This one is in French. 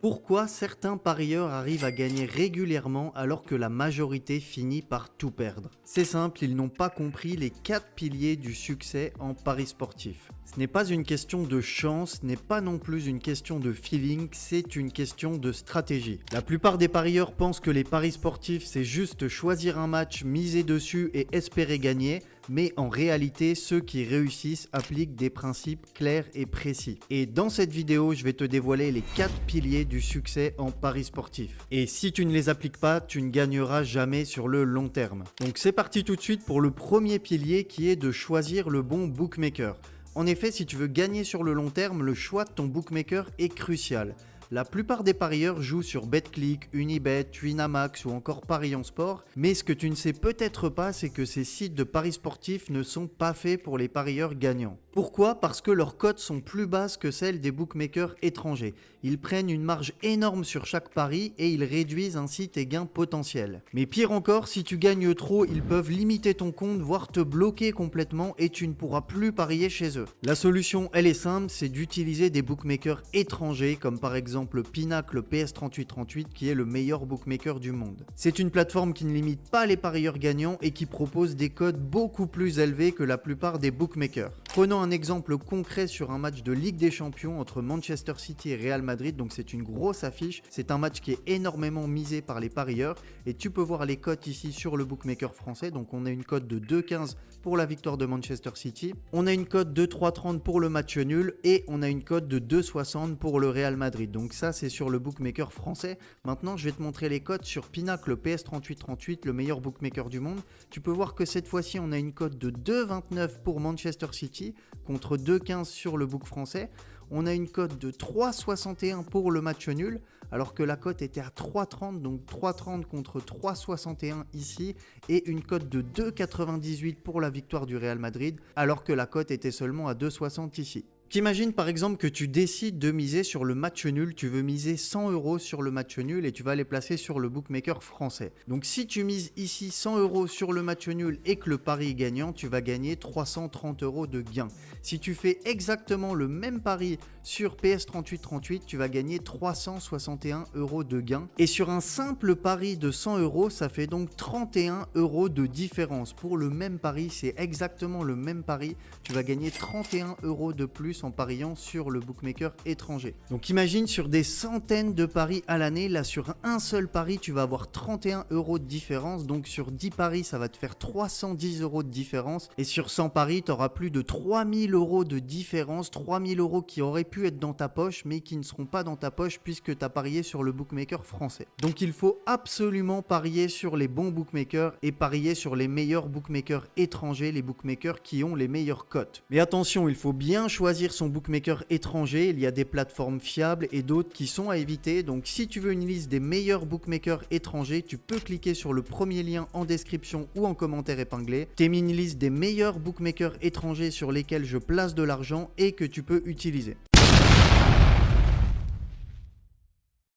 Pourquoi certains parieurs arrivent à gagner régulièrement alors que la majorité finit par tout perdre? C'est simple, ils n'ont pas compris les 4 piliers du succès en paris sportif. Ce n'est pas une question de chance, ce n'est pas non plus une question de feeling, c'est une question de stratégie. La plupart des parieurs pensent que les paris sportifs, c'est juste choisir un match, miser dessus et espérer gagner. Mais en réalité, ceux qui réussissent appliquent des principes clairs et précis. Et dans cette vidéo, je vais te dévoiler les 4 piliers du succès en paris sportif. Et si tu ne les appliques pas, tu ne gagneras jamais sur le long terme. Donc c'est parti tout de suite pour le premier pilier qui est de choisir le bon bookmaker. En effet, si tu veux gagner sur le long terme, le choix de ton bookmaker est crucial. La plupart des parieurs jouent sur BetClick, Unibet, Winamax ou encore Paris en Sport, mais ce que tu ne sais peut-être pas, c'est que ces sites de paris sportifs ne sont pas faits pour les parieurs gagnants. Pourquoi? Parce que leurs cotes sont plus basses que celles des bookmakers étrangers. Ils prennent une marge énorme sur chaque pari et ils réduisent ainsi tes gains potentiels. Mais pire encore, si tu gagnes trop, ils peuvent limiter ton compte, voire te bloquer complètement et tu ne pourras plus parier chez eux. La solution, elle est simple, c'est d'utiliser des bookmakers étrangers comme par exemple Pinnacle PS3838 qui est le meilleur bookmaker du monde. C'est une plateforme qui ne limite pas les parieurs gagnants et qui propose des codes beaucoup plus élevés que la plupart des bookmakers. Prenons un exemple concret sur un match de Ligue des Champions entre Manchester City et Real Madrid, donc c'est une grosse affiche, c'est un match qui est énormément misé par les parieurs et tu peux voir les cotes ici sur le bookmaker français, donc on a une cote de 2,15 pour la victoire de Manchester City, on a une cote de 3,30 pour le match nul et on a une cote de 2,60 pour le Real Madrid. Donc ça c'est sur le bookmaker français. Maintenant je vais te montrer les cotes sur Pinnacle PS3838, le meilleur bookmaker du monde. Tu peux voir que cette fois-ci on a une cote de 2,29 pour Manchester City contre 2,15 sur le book français. On a une cote de 3,61 pour le match nul alors que la cote était à 3,30, donc 3,30 contre 3,61 ici et une cote de 2,98 pour la victoire du Real Madrid alors que la cote était seulement à 2,60 ici. T'imagines par exemple que tu décides de miser sur le match nul, tu veux miser 100 € sur le match nul et tu vas les placer sur le bookmaker français. Donc si tu mises ici 100 € sur le match nul et que le pari est gagnant, tu vas gagner 330 € de gain. Si tu fais exactement le même pari sur PS3838, tu vas gagner 361 € de gain. Et sur un simple pari de 100 €, ça fait donc 31 € de différence. Pour le même pari, c'est exactement le même pari, tu vas gagner 31 € de plus en pariant sur le bookmaker étranger. Donc imagine sur des centaines de paris à l'année, là sur un seul pari tu vas avoir 31 € de différence, donc sur 10 paris ça va te faire 310 € de différence et sur 100 paris tu auras plus de 3000 € de différence, 3000 € qui auraient pu être dans ta poche mais qui ne seront pas dans ta poche puisque tu as parié sur le bookmaker français. Donc il faut absolument parier sur les bons bookmakers et parier sur les meilleurs bookmakers étrangers, les bookmakers qui ont les meilleures cotes. Mais attention, il faut bien choisir son bookmaker étranger, il y a des plateformes fiables et d'autres qui sont à éviter. Donc si tu veux une liste des meilleurs bookmakers étrangers, tu peux cliquer sur le premier lien en description ou en commentaire épinglé. T'ai mis une liste des meilleurs bookmakers étrangers sur lesquels je place de l'argent et que tu peux utiliser.